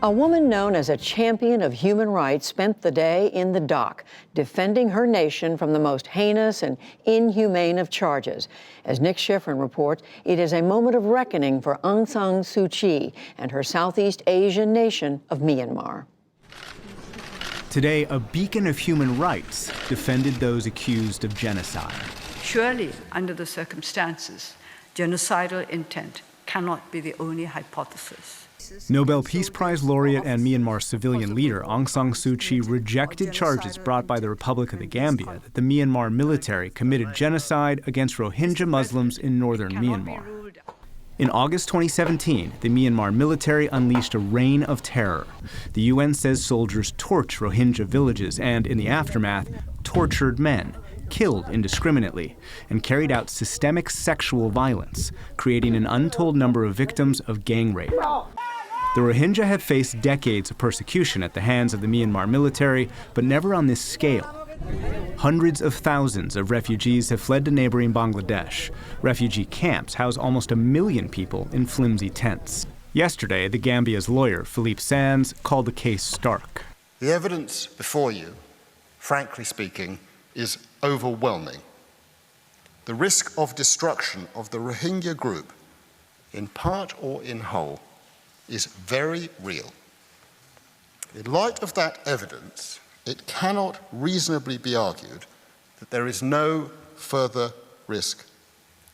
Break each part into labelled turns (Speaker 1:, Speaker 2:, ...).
Speaker 1: A woman known as a champion of human rights spent the day in the dock, defending her nation from the most heinous and inhumane of charges. As Nick Schifrin reports, it is a moment of reckoning for Aung San Suu Kyi and her Southeast Asian nation of Myanmar.
Speaker 2: Today, a beacon of human rights defended those accused of genocide.
Speaker 3: Surely, under the circumstances, genocidal intent cannot be the only hypothesis.
Speaker 2: Nobel Peace Prize laureate and Myanmar civilian leader Aung San Suu Kyi rejected charges brought by the Republic of the Gambia that the Myanmar military committed genocide against Rohingya Muslims in northern Myanmar. In August 2017, the Myanmar military unleashed a reign of terror. The UN says soldiers torched Rohingya villages and, in the aftermath, tortured men, killed indiscriminately, and carried out systemic sexual violence, creating an untold number of victims of gang rape. The Rohingya have faced decades of persecution at the hands of the Myanmar military, but never on this scale. Hundreds of thousands of refugees have fled to neighboring Bangladesh. Refugee camps house almost 1 million people in flimsy tents. Yesterday, the Gambia's lawyer, Philippe Sands, called the case stark.
Speaker 4: The evidence before you, frankly speaking, is overwhelming. The risk of destruction of the Rohingya group, in part or in whole, is very real. In light of that evidence, it cannot reasonably be argued that there is no further risk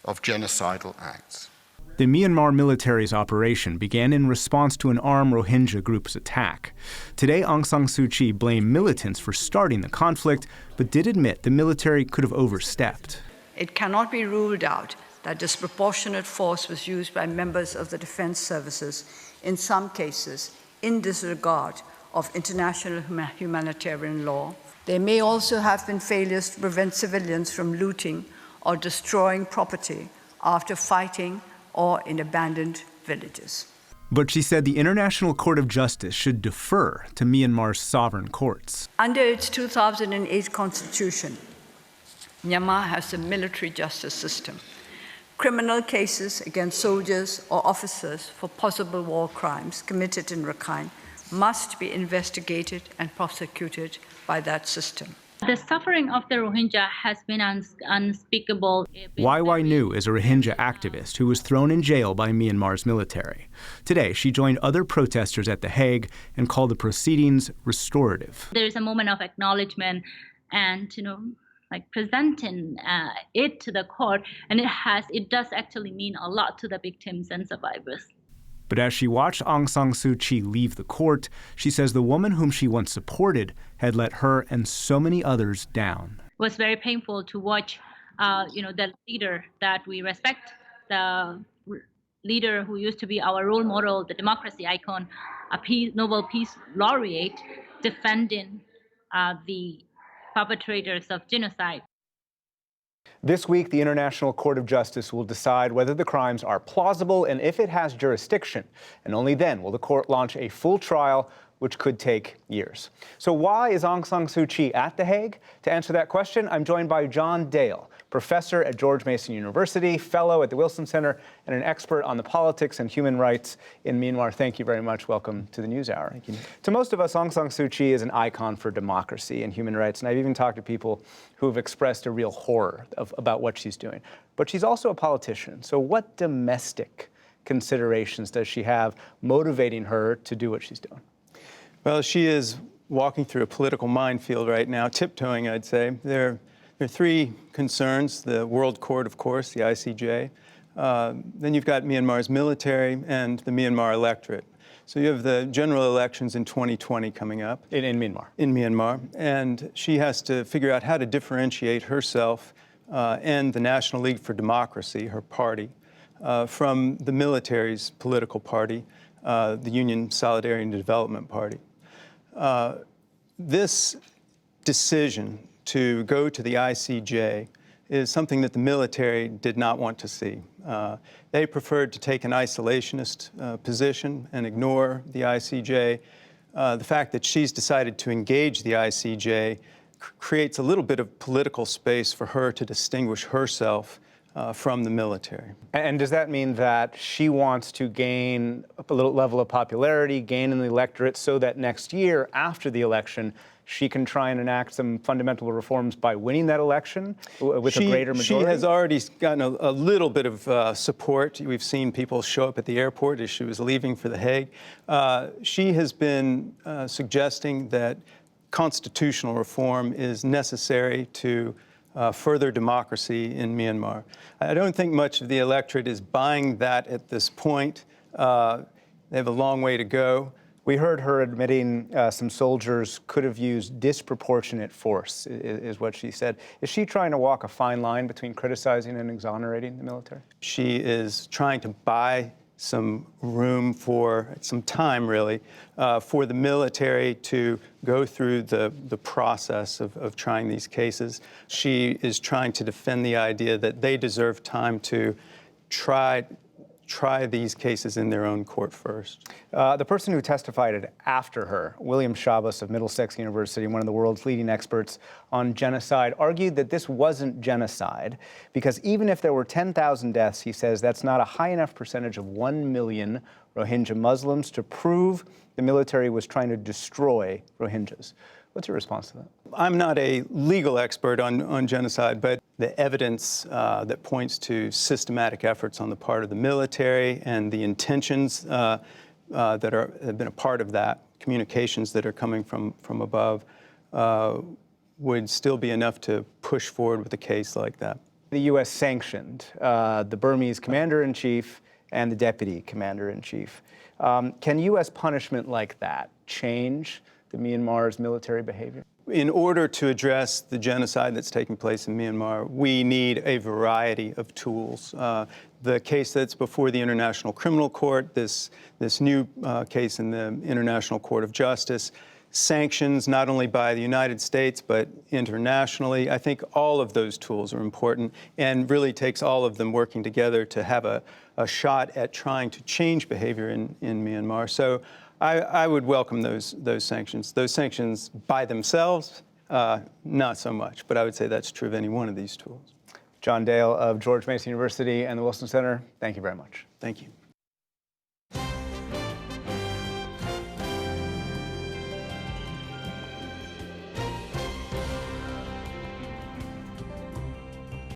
Speaker 4: of genocidal acts.
Speaker 2: The Myanmar military's operation began in response to an armed Rohingya group's attack. Today, Aung San Suu Kyi blamed militants for starting the conflict, but did admit the military could have overstepped.
Speaker 3: It cannot be ruled out that disproportionate force was used by members of the defense services, in some cases in disregard of international humanitarian law. There may also have been failures to prevent civilians from looting or destroying property after fighting or in abandoned villages.
Speaker 2: But she said the International Court of Justice should defer to Myanmar's sovereign courts.
Speaker 3: Under its 2008 constitution, Myanmar has a military justice system. Criminal cases against soldiers or officers for possible war crimes committed in Rakhine must be investigated and prosecuted by that system.
Speaker 5: The suffering of the Rohingya has been unspeakable.
Speaker 2: YY Nu is a Rohingya activist who was thrown in jail by Myanmar's military. Today, she joined other protesters at The Hague and called the proceedings restorative.
Speaker 5: There is a moment of acknowledgement and, presenting it to the court, and it does actually mean a lot to the victims and survivors.
Speaker 2: But as she watched Aung San Suu Kyi leave the court, she says the woman whom she once supported had let her and so many others down.
Speaker 5: It was very painful to watch, the leader that we respect, the leader who used to be our role model, the democracy icon, a Nobel Peace Laureate, defending the perpetrators of genocide.
Speaker 2: This week, the International Court of Justice will decide whether the crimes are plausible and if it has jurisdiction. And only then will the court launch a full trial, which could take years. So why is Aung San Suu Kyi at The Hague? To answer that question, I'm joined by John Dale, professor at George Mason University, fellow at the Wilson Center, and an expert on the politics and human rights in Myanmar. Thank you very much. Welcome to the NewsHour. Thank you. To most of us, Aung San Suu Kyi is an icon for democracy and human rights, and I've even talked to people who have expressed a real horror about what she's doing. But she's also a politician. So what domestic considerations does she have motivating her to do what she's doing?
Speaker 6: Well, she is walking through a political minefield right now, tiptoeing, I'd say. There are three concerns: the World Court, of course, the ICJ. Then you've got Myanmar's military and the Myanmar electorate. So you have the general elections in 2020 coming up.
Speaker 2: In Myanmar.
Speaker 6: In Myanmar. And she has to figure out how to differentiate herself and the National League for Democracy, her party, from the military's political party, the Union Solidarity and Development Party. This decision to go to the ICJ is something that the military did not want to see. They preferred to take an isolationist position and ignore the ICJ. The fact that she's decided to engage the ICJ creates a little bit of political space for her to distinguish herself from the military.
Speaker 2: And does that mean that she wants to gain a little level of popularity, gain in the electorate, so that next year, after the election, she can try and enact some fundamental reforms by winning that election with a greater majority?
Speaker 6: She has already gotten a little bit of support. We've seen people show up at the airport as she was leaving for The Hague. She has been suggesting that constitutional reform is necessary to further democracy in Myanmar. I don't think much of the electorate is buying that at this point. They have a long way to go.
Speaker 2: We heard her admitting some soldiers could have used disproportionate force, is what she said. Is she trying to walk a fine line between criticizing and exonerating the military?
Speaker 6: She is trying to buy some room for, some time really, for the military to go through the process of trying these cases. She is trying to defend the idea that they deserve time to try these cases in their own court first.
Speaker 2: The person who testified after her, William Schabas of Middlesex University, one of the world's leading experts on genocide, argued that this wasn't genocide because even if there were 10,000 deaths, he says that's not a high enough percentage of 1 million Rohingya Muslims to prove the military was trying to destroy Rohingyas. What's your response to that?
Speaker 6: I'm not a legal expert on genocide, but the evidence that points to systematic efforts on the part of the military and the intentions that have been a part of that, communications that are coming from above, would still be enough to push forward with a case like that.
Speaker 2: The U.S. sanctioned the Burmese commander-in-chief and the deputy commander-in-chief. Can U.S. punishment like that change the Myanmar's military behavior?
Speaker 6: In order to address the genocide that's taking place in Myanmar, we need a variety of tools. The case that's before the International Criminal Court, this new case in the International Court of Justice, sanctions not only by the United States but internationally. I think all of those tools are important and really takes all of them working together to have a shot at trying to change behavior in Myanmar. So I would welcome those sanctions. Those sanctions by themselves, not so much, but I would say that's true of any one of these tools.
Speaker 2: John Dale of George Mason University and the Wilson Center, thank you very much.
Speaker 6: Thank you.